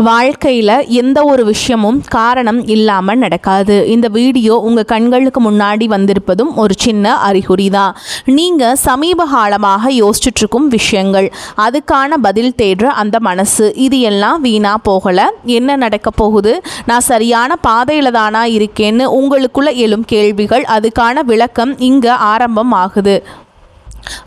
வாழ்க்கையில் எந்த ஒரு விஷயமும் காரணம் இல்லாமல் நடக்காது. இந்த வீடியோ உங்கள் கண்களுக்கு முன்னாடி வந்திருப்பதும் ஒரு சின்ன அறிகுறி தான். நீங்கள் சமீப காலமாக யோசிச்சுட்ருக்கும் விஷயங்கள், அதுக்கான பதில் தேடுற அந்த மனசு, இது எல்லாம் வீணாக போகலை. என்ன நடக்க போகுது, நான் சரியான பாதையில் தானா இருக்கேன்னு உங்களுக்குள்ள எழும் கேள்விகள், அதுக்கான விளக்கம் இங்கே ஆரம்பம் ஆகுது.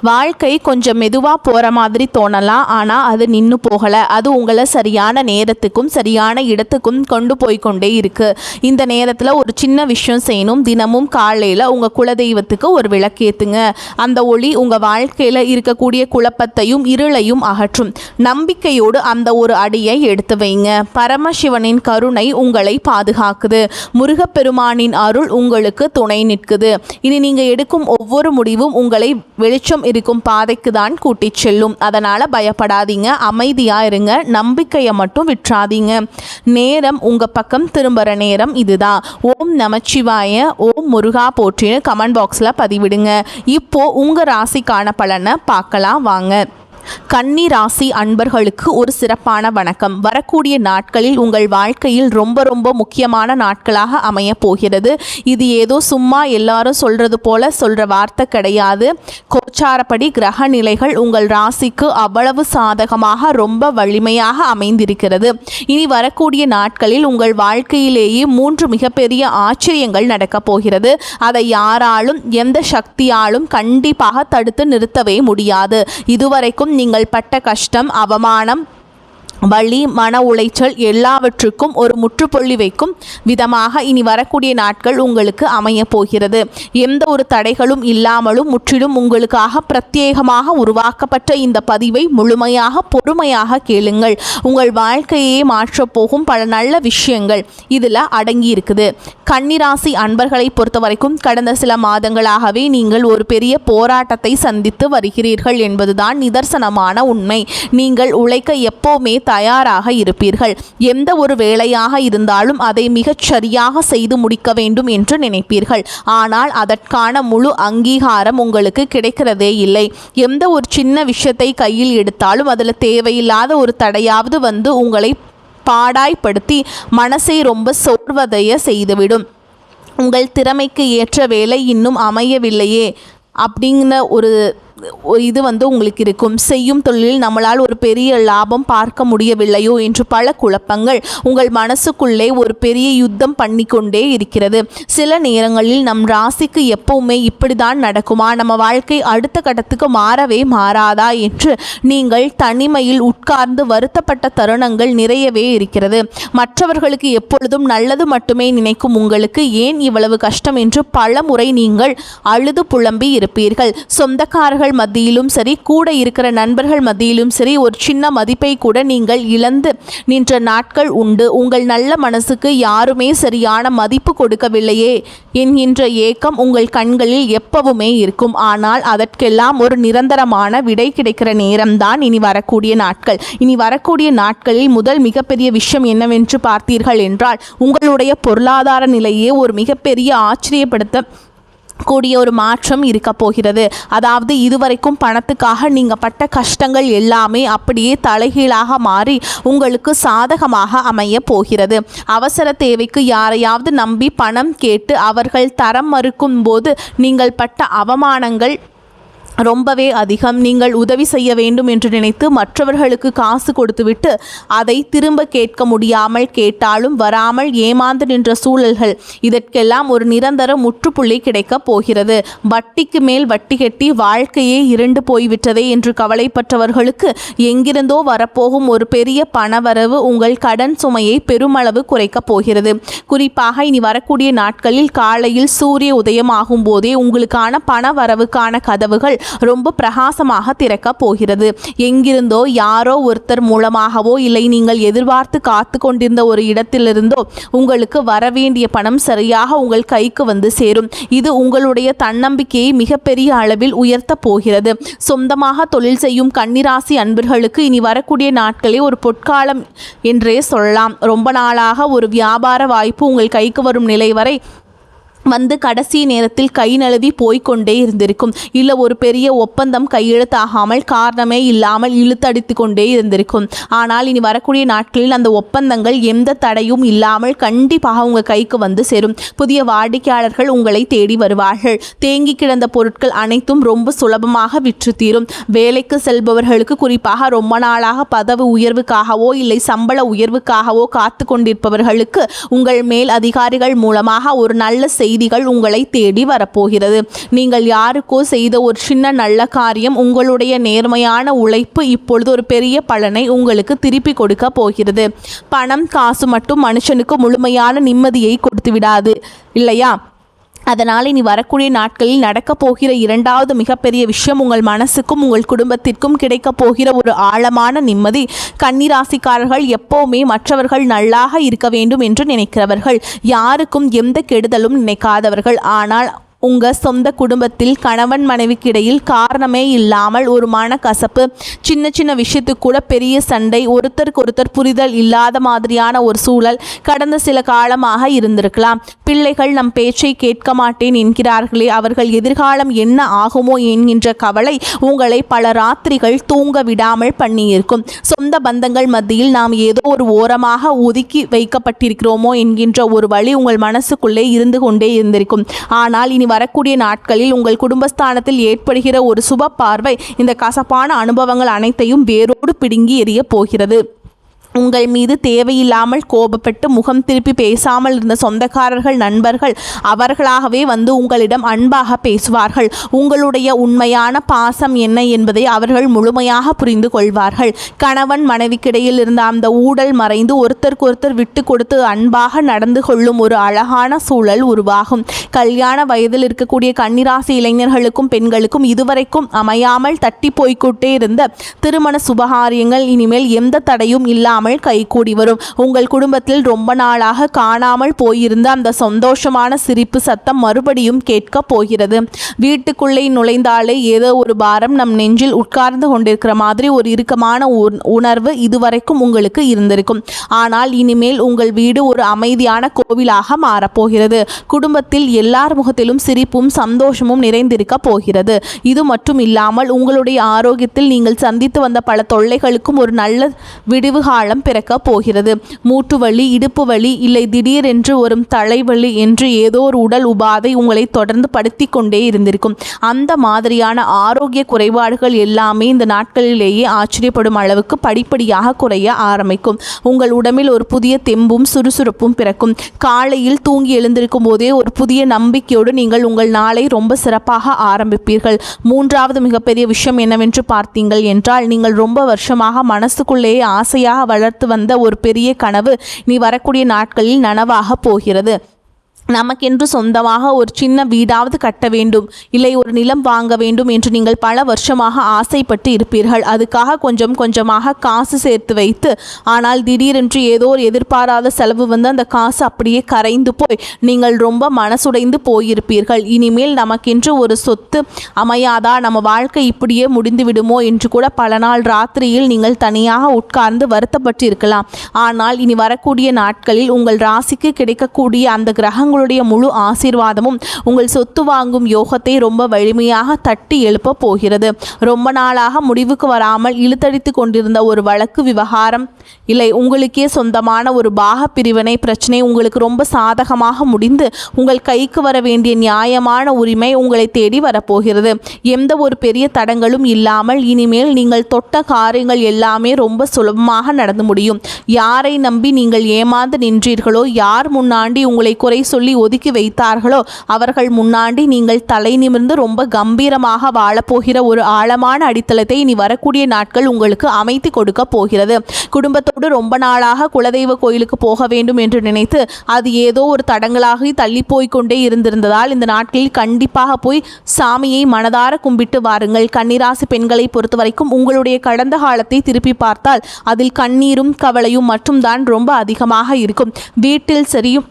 வாழ்க்கை கொஞ்சம் மெதுவாக போகிற மாதிரி தோணலாம், ஆனால் அது நின்று போகலை. அது உங்களை சரியான நேரத்துக்கும் சரியான இடத்துக்கும் கொண்டு போய்கொண்டே இருக்குது. இந்த நேரத்தில் ஒரு சின்ன விஷயம் செய்யணும். தினமும் காலையில் உங்கள் குலதெய்வத்துக்கு ஒரு விளக்கேற்றுங்க. அந்த ஒளி உங்கள் வாழ்க்கையில் இருக்கக்கூடிய குழப்பத்தையும் இருளையும் அகற்றும். நம்பிக்கையோடு அந்த ஒரு அடியை எடுத்து வைங்க. பரமசிவனின் கருணை உங்களை பாதுகாக்குது. முருகப்பெருமானின் அருள் உங்களுக்கு துணை நிற்குது. இனி நீங்கள் எடுக்கும் ஒவ்வொரு முடிவும் உங்களை வெளிச்சம் இருக்கும் பாதைக்கு தான் கூட்டிச் செல்லும். அதனால பயப்படாதீங்க, அமைதியா இருங்க, நம்பிக்கையை மட்டும் விட்டுறாதீங்க. நேரம் உங்க பக்கம் திரும்புற நேரம் இதுதான். ஓம் நமச்சிவாய, ஓம் முருகா போற்றின்னு கமெண்ட் பாக்ஸ்ல பதிவிடுங்க. இப்போ உங்க ராசிக்கான பலனை பார்க்கலாம் வாங்க. கன்னி ராசி அன்பர்களுக்கு ஒரு சிறப்பான வணக்கம். வரக்கூடிய நாட்களில் உங்கள் வாழ்க்கையில் ரொம்ப ரொம்ப முக்கியமான நாட்களாக அமைய போகிறது. இது ஏதோ சும்மா எல்லாரும் சொல்றது போல சொல்ற வார்த்தை கிடையாது. கோச்சாரப்படி கிரக நிலைகள் உங்கள் ராசிக்கு அவ்வளவு சாதகமாக ரொம்ப வலிமையாக அமைந்திருக்கிறது. இனி வரக்கூடிய நாட்களில் உங்கள் வாழ்க்கையிலேயே 3 மிகப்பெரிய ஆச்சரியங்கள் நடக்கப் போகிறது. அதை யாராலும் எந்த சக்தியாலும் கண்டிப்பாக தடுத்து நிறுத்தவே முடியாது. இதுவரைக்கும் நீங்கள் பட்ட கஷ்டம், அவமானம், வலி, மன உளைச்சல் எல்லாவற்றுக்கும் ஒரு முற்றுப்புள்ளி வைக்கும் விதமாக இனி வரக்கூடிய நாட்கள் உங்களுக்கு அமைய போகிறது. எந்த ஒரு தடைகளும் இல்லாமலும் முற்றிலும் உங்களுக்காக பிரத்யேகமாக உருவாக்கப்பட்ட இந்த பதிவை முழுமையாக பொறுமையாக கேளுங்கள். உங்கள் வாழ்க்கையே மாற்றப்போகும் பல நல்ல விஷயங்கள் இதில் அடங்கி இருக்குது. கன்னிராசி அன்பர்களை பொறுத்த வரைக்கும் கடந்த சில மாதங்களாகவே நீங்கள் ஒரு பெரிய போராட்டத்தை சந்தித்து வருகிறீர்கள் என்பதுதான் நிதர்சனமான உண்மை. நீங்கள் உழைக்க எப்போவுமே தயாராக இருப்பீர்கள். எந்த ஒரு வேலையாக இருந்தாலும் அதை மிகச் சரியாக செய்து முடிக்க வேண்டும் என்று நினைப்பீர்கள். ஆனால் அதற்கான முழு அங்கீகாரம் உங்களுக்கு கிடைக்கிறதே இல்லை. எந்த ஒரு சின்ன விஷயத்தை கையில் எடுத்தாலும் அதில் தேவையில்லாத ஒரு தடையாவது வந்து உங்களை பாடாய்படுத்தி மனசை ரொம்ப சோர்வடைய செய்துவிடும். உங்கள் திறமைக்கு ஏற்ற வேலை இன்னும் அமையவில்லையே அப்படிங்கிற ஒரு இது வந்து உங்களுக்கு இருக்கும். செய்யும் தொழிலில் நம்மளால் ஒரு பெரிய லாபம் பார்க்க முடியவில்லையோ என்று பல குழப்பங்கள் உங்கள் மனசுக்குள்ளே ஒரு பெரிய யுத்தம் பண்ணிக்கொண்டே இருக்கிறது. சில நேரங்களில் நம் ராசிக்கு எப்பவுமே இப்படிதான் நடக்குமா, நம்ம வாழ்க்கை அடுத்த கட்டத்துக்கு மாறவே மாறாதா என்று நீங்கள் தனிமையில் உட்கார்ந்து வருத்தப்பட்ட தருணங்கள் நிறையவே இருக்கிறது. மற்றவர்களுக்கு எப்பொழுதும் நல்லது மட்டுமே நினைக்கும் உங்களுக்கு ஏன் இவ்வளவு கஷ்டம் என்று பல முறை நீங்கள் அழுது புலம்பி இருப்பீர்கள். சொந்தக்காரர்கள் மத்தியிலும் சரி, கூட இருக்கிற நண்பர்கள் மத்தியிலும் சரி, ஒரு சின்ன மதிப்பை கூட நீங்கள் இழந்து நின்ற நாட்கள் உண்டு. உங்கள் நல்ல மனசுக்கு யாருமே சரியான மதிப்பு கொடுக்கவில்லையே என்கின்ற ஏக்கம் உங்கள் கண்களில் எப்பவுமே இருக்கும். ஆனால் அதற்கெல்லாம் ஒரு நிரந்தரமான விடை கிடைக்கிற நேரம்தான் இனி வரக்கூடிய நாட்கள். இனி வரக்கூடிய நாட்களில் முதல் மிகப்பெரிய விஷயம் என்னவென்று பார்த்தீர்கள் என்றால், உங்களுடைய பொருளாதார நிலையே ஒரு மிகப்பெரிய ஆச்சரியப்படுத்த கூடிய ஒரு மாற்றம் இருக்க போகிறது. அதாவது இதுவரைக்கும் பணத்துக்காக நீங்கள் பட்ட கஷ்டங்கள் எல்லாமே அப்படியே தலைகீழாக மாறி உங்களுக்கு சாதகமாக அமைய போகிறது. அவசர தேவைக்கு யாரையாவது நம்பி பணம் கேட்டு அவர்கள் தரம் மறுக்கும் போது நீங்கள் பட்ட அவமானங்கள் ரொம்பவே அதிகம். நீங்கள் உதவி செய்ய வேண்டும் என்று நினைத்து மற்றவர்களுக்கு காசு கொடுத்துவிட்டு அதை திரும்ப கேட்க முடியாமல், கேட்டாலும் வராமல் ஏமாந்து நின்ற சூழல்கள், இதற்கெல்லாம் ஒரு நிரந்தர முற்றுப்புள்ளி கிடைக்கப் போகிறது. வட்டிக்கு மேல் வட்டி கட்டி வாழ்க்கையே இருண்டு போய்விட்டதே என்று கவலைப்பட்டவர்களுக்கு எங்கிருந்தோ வரப்போகும் ஒரு பெரிய பணவரவு உங்கள் கடன் சுமையை பெருமளவு குறைக்கப் போகிறது. குறிப்பாக இனி வரக்கூடிய நாட்களில் காலையில் சூரிய உதயமாகும் போதே உங்களுக்கான பணவரவுக்கான கதவுகள் ரொம்ப பிரகாசமாக திறக்க போகிறது. எங்கிருந்தோ யாரோ ஒருத்தர் மூலமாகவோ இல்லை நீங்கள் எதிர்பார்த்து காத்து கொண்டிருந்த ஒரு இடத்திலிருந்தோ உங்களுக்கு வரவேண்டிய பணம் சரியாக உங்கள் கைக்கு வந்து சேரும். இது உங்களுடைய தன்னம்பிக்கையை மிகப்பெரிய அளவில் உயர்த்த போகிறது. சொந்தமாக தொழில் செய்யும் கன்னிராசி அன்பர்களுக்கு இனி வரக்கூடிய நாட்களே ஒரு பொற்காலம் என்றே சொல்லலாம். ரொம்ப நாளாக ஒரு வியாபார வாய்ப்பு உங்கள் கைக்கு வரும் நிலை வரை வந்து கடைசி நேரத்தில் கை நழுவி போய்கொண்டே இருந்திருக்கும். இல்லை ஒரு பெரிய ஒப்பந்தம் கையெழுத்தாகாமல் காரணமே இல்லாமல் இழுத்தடித்து கொண்டே இருந்திருக்கும். ஆனால் இனி வரக்கூடிய நாட்களில் அந்த ஒப்பந்தங்கள் எந்த தடையும் இல்லாமல் கண்டிப்பாக உங்கள் கைக்கு வந்து சேரும். புதிய வாடிக்கையாளர்கள் உங்களை தேடி வருவார்கள். தேங்கி கிடந்த பொருட்கள் அனைத்தும் ரொம்ப சுலபமாக விற்று தீரும். வேலைக்கு செல்பவர்களுக்கு, குறிப்பாக ரொம்ப நாளாக பதவி உயர்வுக்காகவோ இல்லை சம்பள உயர்வுக்காகவோ காத்து கொண்டிருப்பவர்களுக்கு உங்கள் மேல் அதிகாரிகள் மூலமாக ஒரு நல்ல செய்திகள் உங்களை தேடி வரப்போகிறது. நீங்கள் யாருக்கோ செய்த ஒரு சின்ன நல்ல காரியம், உங்களுடைய நேர்மையான உழைப்பு இப்பொழுது ஒரு பெரிய பலனை உங்களுக்கு திருப்பி கொடுக்க போகிறது. பணம் காசு மட்டும் மனுஷனுக்கு முழுமையான நிம்மதியை கொடுத்து விடாது இல்லையா? அதனால் இனி வரக்கூடிய நாட்களில் நடக்கப் போகிற இரண்டாவது மிகப்பெரிய விஷயம், உங்கள் மனசுக்கும் உங்கள் குடும்பத்திற்கும் கிடைக்கப் போகிற ஒரு ஆழமான நிம்மதி. கன்னிராசிக்காரர்கள் எப்போவுமே மற்றவர்கள் நல்லாக இருக்க வேண்டும் என்று நினைக்கிறவர்கள், யாருக்கும் எந்த கெடுதலும் நினைக்காதவர்கள். ஆனால் உங்கள் சொந்த குடும்பத்தில் கணவன் மனைவிக்கு இடையில் காரணமே இல்லாமல் ஒரு மனக்கசப்பு, சின்ன சின்ன விஷயத்துக்கு கூட பெரிய சண்டை, ஒருத்தருக்கு புரிதல் இல்லாத மாதிரியான ஒரு சூழல் கடந்த சில காலமாக இருந்திருக்கலாம். பிள்ளைகள் நம் பேச்சை கேட்க மாட்டேன் என்கிறார்களே, அவர்கள் எதிர்காலம் என்ன ஆகுமோ என்கின்ற கவலை உங்களை பல ராத்திரிகள் தூங்க விடாமல் பண்ணியிருக்கும். சொந்த பந்தங்கள் மத்தியில் நாம் ஏதோ ஒரு ஓரமாக ஒதுக்கி வைக்கப்பட்டிருக்கிறோமோ என்கின்ற ஒரு வழி உங்கள் மனசுக்குள்ளே இருந்து கொண்டே இருந்திருக்கும். ஆனால் இனி வரக்கூடிய நாட்களில் உங்கள் குடும்பஸ்தானத்தில் ஏற்படுகிற ஒரு சுப பார்வை இந்த கசப்பான அனுபவங்கள் அனைத்தையும் வேரோடு பிடுங்கி எறிய போகிறது. உங்கள் மீது தேவையில்லாமல் கோபப்பட்டு முகம் திருப்பி பேசாமல் இருந்த சொந்தக்காரர்கள், நண்பர்கள் அவர்களாகவே வந்து உங்களிடம் அன்பாக பேசுவார்கள். உங்களுடைய உண்மையான பாசம் என்ன என்பதை அவர்கள் முழுமையாக புரிந்து கொள்வார்கள். கணவன் மனைவிக்கிடையில் இருந்த அந்த ஊடல் மறைந்து ஒருத்தருக்கு விட்டு கொடுத்து அன்பாக நடந்து கொள்ளும் ஒரு அழகான சூழல் உருவாகும். கல்யாண வயதில் இருக்கக்கூடிய கன்னிராசி இளைஞர்களுக்கும் பெண்களுக்கும் இதுவரைக்கும் அமையாமல் தட்டி போய்கொண்டே இருந்த திருமண சுபகாரியங்கள் இனிமேல் எந்த தடையும் இல்லாமல் கைகூடி வரும். உங்கள் குடும்பத்தில் ரொம்ப நாளாக காணாமல் போயிருந்த அந்த சந்தோஷமான சிரிப்பு சத்தம் மறுபடியும் கேட்க போகிறது. வீட்டுக்குள்ளே நுழைந்தாலே ஏதோ ஒரு பாரம் நம் நெஞ்சில் உட்கார்ந்து கொண்டிருக்கிற மாதிரி ஒரு இறுக்கமான உணர்வு இதுவரைக்கும் உங்களுக்கு இருந்திருக்கும். ஆனால் இனிமேல் உங்கள் வீடு ஒரு அமைதியான கோவிலாக மாறப்போகிறது. குடும்பத்தில் எல்லார் முகத்திலும் சிரிப்பும் சந்தோஷமும் நிறைந்திருக்க போகிறது. இது மட்டும் இல்லாமல் உங்களுடைய ஆரோக்கியத்தில் நீங்கள் சந்தித்து வந்த பல தொல்லைகளுக்கும் ஒரு நல்ல விடிவு காலம் பிறக்க போகிறது. மூட்டு வலி, இடுப்பு வலி, இல்லை திடீரென்று வரும் தலைவலி என்று ஏதோ ஒரு உடல் உபாதை உங்களை தொடர்ந்து படுத்தி கொண்டே இருந்திருக்கும். அந்த மாதிரியான ஆரோக்கிய குறைபாடுகள் எல்லாமே இந்த நாட்களிலேயே ஆச்சரியப்படும் அளவுக்கு படிப்படியாக குறைய ஆரம்பிக்கும். உங்கள் உடம்பில் ஒரு புதிய தெம்பும் சுறுசுறுப்பும் பிறக்கும். காலையில் தூங்கி எழுந்திருக்கும் போதே ஒரு புதிய நம்பிக்கையோடு நீங்கள் உங்கள் நாளை ரொம்ப சிறப்பாக ஆரம்பிப்பீர்கள். மூன்றாவது மிகப்பெரிய விஷயம் என்னவென்று பார்த்தீங்கள் என்றால், நீங்கள் ரொம்ப வருஷமாக மனசுக்குள்ளேயே ஆசையாக வளர்த்து வந்த ஒரு பெரிய கனவு நீ வரக்கூடிய நாட்களில் நனவாக போகிறது. நமக்கென்று சொந்தமாக ஒரு சின்ன வீடாவது கட்ட வேண்டும், இல்லை ஒரு நிலம் வாங்க வேண்டும் என்று நீங்கள் பல வருஷமாக ஆசைப்பட்டு இருப்பீர்கள். அதுக்காக கொஞ்சம் கொஞ்சமாக காசு சேர்த்து வைத்து, ஆனால் திடீரென்று ஏதோ ஒரு எதிர்பாராத செலவு வந்து அந்த காசு அப்படியே கரைந்து போய் நீங்கள் ரொம்ப மனசுடைந்து போயிருப்பீர்கள். இனிமேல் நமக்கென்று ஒரு சொத்து அமையாதா, நம்ம வாழ்க்கை இப்படியே முடிந்து விடுமோ என்று கூட பல நாள் ராத்திரியில் நீங்கள் தனியாக உட்கார்ந்து வருத்தப்பட்டு இருக்கலாம். ஆனால் இனி வரக்கூடிய நாட்களில் உங்கள் ராசிக்கு கிடைக்கக்கூடிய அந்த கிரகங்களுடைய முழு ஆசீர்வாதமும் உங்கள் சொத்து வாங்கும் யோகத்தை ரொம்ப வலிமையாக தட்டி எழுப்ப போகிறது. ரொம்ப நாளாக முடிவுக்கு வராமல் இழுத்தடித்து கொண்டிருந்த ஒரு வழக்கு விவகாரம், இல்லை உங்களுக்கே சொந்தமான ஒரு பாக பிரிவினை பிரச்சனை உங்களுக்கு ரொம்ப சாதகமாக முடிந்து உங்கள் கைக்கு வர வேண்டிய நியாயமான உரிமை உங்களை தேடி வரப்போகிறது. எந்த ஒரு பெரிய தடங்களும் இல்லாமல் இனிமேல் நீங்கள் தொட்ட காரியங்கள் எல்லாமே ரொம்ப சுலபமாக நடந்து முடியும். யாரை நம்பி நீங்கள் ஏமாந்து நின்றீர்களோ, யார் முன்னாடி உங்களை குறை சொல்லி ஒதுக்கி வைத்தார்களோ, அவர்கள் முன்னாடி நீங்கள் தலை நிமிர்ந்து ரொம்ப கம்பீரமாக வாழப்போகிற ஒரு ஆழமான அடித்தளத்தை இனி வரக்கூடிய நாட்கள் உங்களுக்கு அமைத்து கொடுக்க போகிறது. குடும்பத்தோடு ரொம்ப நாளாக குலதெய்வ கோயிலுக்கு போக வேண்டும் என்று நினைத்து அது ஏதோ ஒரு தடங்களாகி தள்ளி போய்கொண்டே இருந்திருந்ததால் இந்த நாட்களில் கண்டிப்பாக போய் சாமியை மனதார கும்பிட்டு வாருங்கள். கன்னிராசி பெண்களை பொறுத்த வரைக்கும் உங்களுடைய கடந்த காலத்தை திருப்பி பார்த்தால் அதில் கண்ணீரும் கவலையும் மட்டும்தான் ரொம்ப அதிகமாக இருக்கும். வீட்டில் சரியும்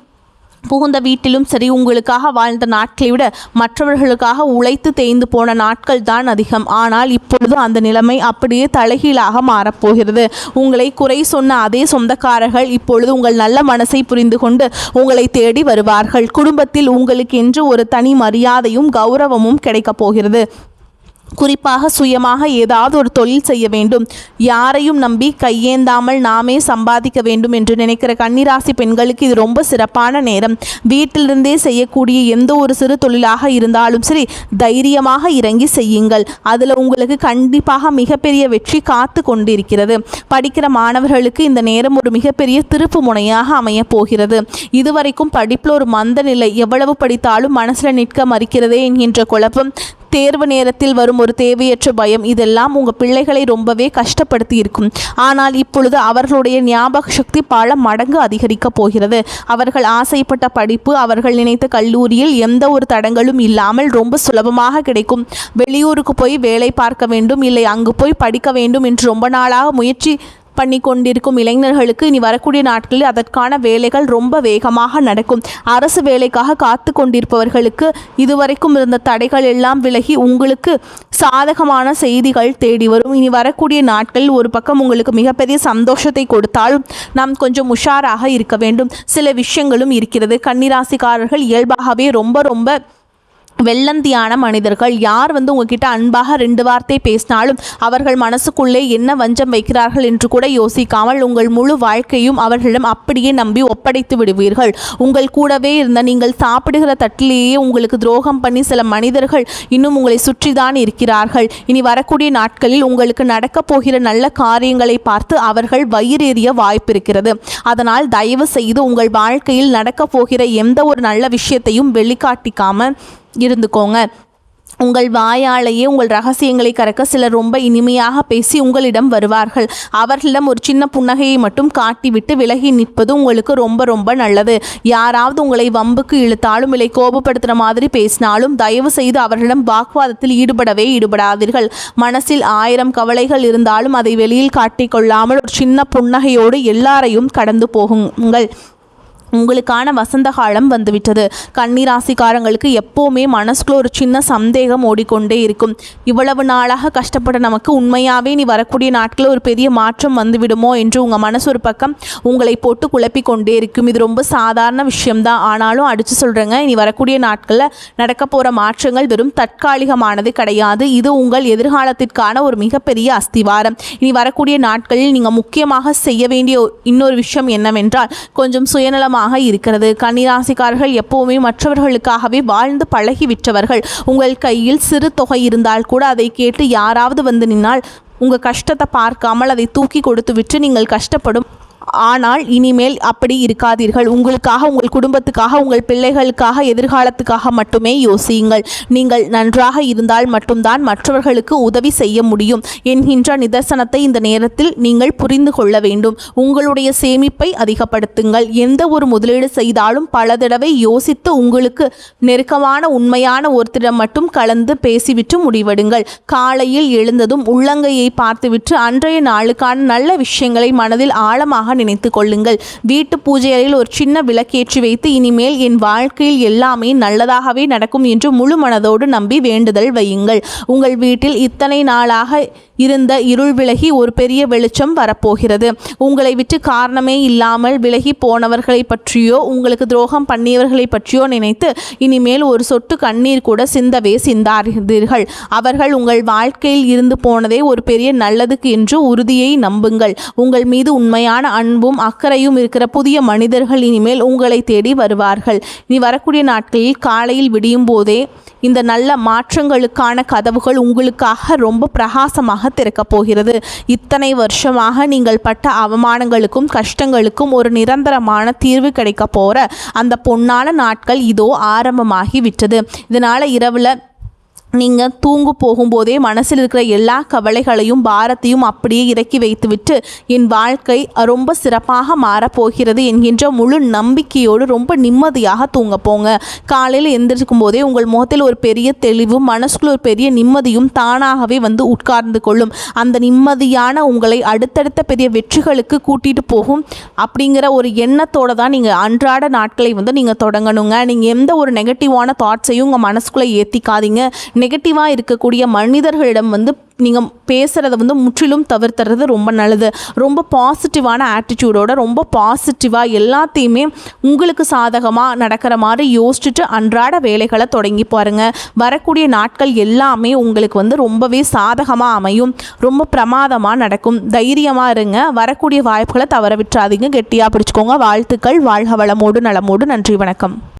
புகுந்த வீட்டிலும் சரி, உங்களுக்காக வாழ்ந்த நாட்களை விட மற்றவர்களுக்காக உழைத்து தேய்ந்து போன நாட்கள் தான் அதிகம். ஆனால் இப்பொழுது அந்த நிலைமை அப்படியே தலைகீழாக மாறப்போகிறது. உங்களை குறை சொன்ன அதே சொந்தக்காரர்கள் இப்பொழுது உங்கள் நல்ல மனசை புரிந்து கொண்டு உங்களை தேடி வருவார்கள். குடும்பத்தில் உங்களுக்கு என்று ஒரு தனி மரியாதையும் கௌரவமும் கிடைக்கப் போகிறது. குறிப்பாக சுயமாக ஏதாவது ஒரு தொழில் செய்ய வேண்டும், யாரையும் நம்பி கையேந்தாமல் நாமே சம்பாதிக்க வேண்டும் என்று நினைக்கிற கன்னிராசி பெண்களுக்கு இது ரொம்ப சிறப்பான நேரம். வீட்டிலிருந்தே செய்யக்கூடிய எந்த ஒரு சிறு தொழிலாக இருந்தாலும் சரி, தைரியமாக இறங்கி செய்யுங்கள். அதில் உங்களுக்கு கண்டிப்பாக மிகப்பெரிய வெற்றி காத்து கொண்டிருக்கிறது. படிக்கிற மாணவர்களுக்கு இந்த நேரம் ஒரு மிகப்பெரிய திருப்பு முனையாக அமையப் போகிறது. இதுவரைக்கும் படிப்பில் ஒரு மந்த நிலை, எவ்வளவு படித்தாலும் மனசில் நிற்க மறுக்கிறதே என்கின்ற குழப்பம், தேர்வு நேரத்தில் வரும் ஒரு தேவையற்ற பயம், இதெல்லாம் உங்கள் பிள்ளைகளை ரொம்பவே கஷ்டப்படுத்தி இருக்கும். ஆனால் இப்பொழுது அவர்களுடைய ஞாபக சக்தி பல மடங்கு அதிகரிக்கப் போகிறது. அவர்கள் ஆசைப்பட்ட படிப்பு அவர்கள் நினைத்த கல்லூரியில் எந்த ஒரு தடங்களும் இல்லாமல் ரொம்ப சுலபமாக கிடைக்கும். வெளியூருக்கு போய் வேலை பார்க்க வேண்டும், இல்லை அங்கு போய் படிக்க வேண்டும் என்று ரொம்ப நாளாக முயற்சி பண்ணி கொண்டிருக்கும் இளைஞர்களுக்கு இனி வரக்கூடிய நாட்களில் அதற்கான வேலைகள் ரொம்ப வேகமாக நடக்கும். அரசு வேலைக்காக காத்து கொண்டிருப்பவர்களுக்கு இதுவரைக்கும் இருந்த தடைகள் எல்லாம் விலகி உங்களுக்கு சாதகமான செய்திகள் தேடி வரும். இனி வரக்கூடிய நாட்களில் ஒரு பக்கம் உங்களுக்கு மிகப்பெரிய சந்தோஷத்தை கொடுத்தாலும் நாம் கொஞ்சம் உஷாராக இருக்க வேண்டும். சில விஷயங்களும் இருக்கிறது. கன்னிராசிக்காரர்கள் இயல்பாகவே ரொம்ப வெள்ளந்தியான மனிதர்கள். யார் உங்ககிட்ட அன்பாக 2 வார்த்தை பேசினாலும் அவர்கள் மனசுக்குள்ளே என்ன வஞ்சம் வைக்கிறார்கள் என்று கூட யோசிக்காமல் உங்கள் முழு வாழ்க்கையும் அவர்களிடம் அப்படியே நம்பி ஒப்படைத்து விடுவீர்கள். உங்கள் கூடவே இருந்த நீங்கள் சாப்பிடுகிற தட்டிலேயே உங்களுக்கு துரோகம் பண்ணி சில மனிதர்கள் இன்னும் உங்களை சுற்றிதான் இருக்கிறார்கள். இனி வரக்கூடிய நாட்களில் உங்களுக்கு நடக்கப் போகிற நல்ல காரியங்களை பார்த்து அவர்கள் வயிறெறிய வாய்ப்பு இருக்கிறது. அதனால் தயவு செய்து உங்கள் வாழ்க்கையில் நடக்கப் போகிற எந்த ஒரு நல்ல விஷயத்தையும் வெளிக்காட்டிக்காமல் இருந்துக்கோங்க. உங்கள் வாயாலேயே உங்கள் ரகசியங்களை கறக்க சிலர் ரொம்ப இனிமையாக பேசி உங்களிடம் வருவார்கள். அவர்களிடம் ஒரு சின்ன புன்னகையை மட்டும் காட்டிவிட்டு விலகி நிற்பது உங்களுக்கு ரொம்ப நல்லது. யாராவது உங்களை வம்புக்கு இழுத்தாலும் இல்லை கோபப்படுத்துகிற மாதிரி பேசினாலும் தயவு செய்து அவர்களிடம் வாக்குவாதத்தில் ஈடுபடாதீர்கள். மனசில் 1000 கவலைகள் இருந்தாலும் அதை வெளியில் காட்டிக்கொள்ளாமல் ஒரு சின்ன புன்னகையோடு எல்லாரையும் கடந்து போகுங்கள். உங்களுக்கான வசந்த காலம் வந்துவிட்டது. கன்னிராசிக்காரங்களுக்கு எப்போவுமே மனசுக்குள்ள ஒரு சின்ன சந்தேகம் ஓடிக்கொண்டே இருக்கும். இவ்வளவு நாளாக கஷ்டப்பட்ட நமக்கு உண்மையாகவே நீ வரக்கூடிய நாட்களில் ஒரு பெரிய மாற்றம் வந்துவிடுமோ என்று உங்கள் மனசு ஒரு பக்கம் உங்களை போட்டு குழப்பி கொண்டே இருக்கும். இது ரொம்ப சாதாரண விஷயம்தான். ஆனாலும் அடித்து சொல்கிறேங்க, இனி வரக்கூடிய நாட்களில் நடக்க போகிற மாற்றங்கள் வெறும் தற்காலிகமானது கிடையாது. இது உங்கள் எதிர்காலத்திற்கான ஒரு மிகப்பெரிய அஸ்திவாரம். இனி வரக்கூடிய நாட்களில் நீங்கள் முக்கியமாக செய்ய வேண்டிய இன்னொரு விஷயம் என்னவென்றால் கொஞ்சம் சுயநலமாக இருக்கிறது. கன்னிராசிக்காரர்கள் எப்பவுமே மற்றவர்களுக்காகவே வாழ்ந்து பழகிவிட்டவர்கள். உங்கள் கையில் சிறு தொகை இருந்தால் கூட அதை கேட்டு யாராவது நின்னால் உங்கள் கஷ்டத்தை பார்க்காமல் அதை தூக்கி கொடுத்து விட்டு நீங்கள் கஷ்டப்படும். ஆனால் இனிமேல் அப்படி இருக்காதீர்கள். உங்களுக்காக, உங்கள் குடும்பத்துக்காக, உங்கள் பிள்ளைகளுக்காக, எதிர்காலத்துக்காக மட்டுமே யோசியுங்கள். நீங்கள் நன்றாக இருந்தால் மட்டும்தான் மற்றவர்களுக்கு உதவி செய்ய முடியும் என்கின்ற நிதர்சனத்தை இந்த நேரத்தில் நீங்கள் புரிந்து கொள்ள வேண்டும். உங்களுடைய சேமிப்பை அதிகப்படுத்துங்கள். எந்த ஒரு முதலீடு செய்தாலும் பல தடவை யோசித்து உங்களுக்கு நெருக்கமான உண்மையான ஒருத்தரிடம் மட்டும் கலந்து பேசிவிட்டு முடிவெடுங்கள். காலையில் எழுந்ததும் உள்ளங்கையை பார்த்துவிட்டு அன்றைய நாளுக்கான நல்ல விஷயங்களை மனதில் ஆழமாக நினைத்து கொள்ளுங்கள். வீட்டு பூஜை அறையில் ஒரு சின்ன விளக்கேற்றி வைத்து இனிமேல் என் வாழ்க்கையில் எல்லாமே நல்லதாகவே நடக்கும் என்று முழு மனதோடு நம்பி வேண்டுதல் வையுங்கள். உங்கள் வீட்டில் இத்தனை நாளாக இருந்த இருள் விலகி ஒரு பெரிய வெளிச்சம் வரப்போகிறது. உங்களை விட்டு காரணமே இல்லாமல் விலகி போனவர்களை பற்றியோ உங்களுக்கு துரோகம் பண்ணியவர்களை பற்றியோ நினைத்து இனிமேல் ஒரு சொட்டு கண்ணீர் கூட சிந்தாதீர்கள். அவர்கள் உங்கள் வாழ்க்கையில் இருந்து போனதே ஒரு பெரிய நல்லதுக்கு என்று உறுதியை நம்புங்கள். உங்கள் மீது உண்மையான அன்பும் அக்கறையும் இருக்கிற புதிய மனிதர்கள் இனிமேல் உங்களை தேடி வருவார்கள். இனி வரக்கூடிய நாட்களில் காலையில் விடியும் போதே இந்த நல்ல மாற்றங்களுக்கான கதவுகள் உங்களுக்காக ரொம்ப பிரகாசமாக திறக்கப் போகிறது. இத்தனை வருஷமாக நீங்கள் பட்ட அவமானங்களுக்கும் கஷ்டங்களுக்கும் ஒரு நிரந்தரமான தீர்வு கிடைக்க போகிற அந்த பொன்னான நாட்கள் இதோ ஆரம்பமாகி விட்டது. இதனால் இரவில் நீங்கள் தூங்கு போகும்போதே மனசில் இருக்கிற எல்லா கவலைகளையும் பாரத்தையும் அப்படியே இறக்கி வைத்துவிட்டு என் வாழ்க்கை ரொம்ப சிறப்பாக மாறப்போகிறது என்கின்ற முழு நம்பிக்கையோடு ரொம்ப நிம்மதியாக தூங்க போங்க. காலையில் எந்திரிக்கும் போதே உங்கள் முகத்தில் ஒரு பெரிய தெளிவும் மனசுக்குள்ள ஒரு பெரிய நிம்மதியும் தானாகவே வந்து உட்கார்ந்து கொள்ளும். அந்த நிம்மதியான உங்களை அடுத்தடுத்த பெரிய வெற்றிகளுக்கு கூட்டிகிட்டு போகும் அப்படிங்கிற ஒரு எண்ணத்தோடு தான் நீங்கள் அன்றாட நாட்களை வந்து நீங்கள் தொடங்கணுங்க. நீங்கள் எந்த ஒரு நெகட்டிவான தாட்ஸையும் உங்கள் மனசுக்குள்ளே ஏற்றிக்காதீங்க. நெகட்டிவாக இருக்கக்கூடிய மனிதர்களிடம் வந்து நீங்கள் பேசுகிறத வந்து முற்றிலும் தவிர்த்துறது ரொம்ப நல்லது. ரொம்ப பாசிட்டிவான ஆட்டிடியூடோட ரொம்ப பாசிட்டிவாக எல்லாத்தையுமே உங்களுக்கு சாதகமாக நடக்கிற மாதிரி யோசிச்சுட்டு அன்றாட வேலைகளை தொடங்கி பாருங்கள். வரக்கூடிய நாட்கள் எல்லாமே உங்களுக்கு வந்து ரொம்பவே சாதகமாக அமையும். ரொம்ப பிரமாதமாக நடக்கும். தைரியமாக இருங்க. வரக்கூடிய வாய்ப்புகளை தவற விட்டுறாதீங்க. கெட்டியாக பிடிச்சிக்கோங்க. வாழ்த்துக்கள். வாழ்க வளமோடு நலமோடு. நன்றி, வணக்கம்.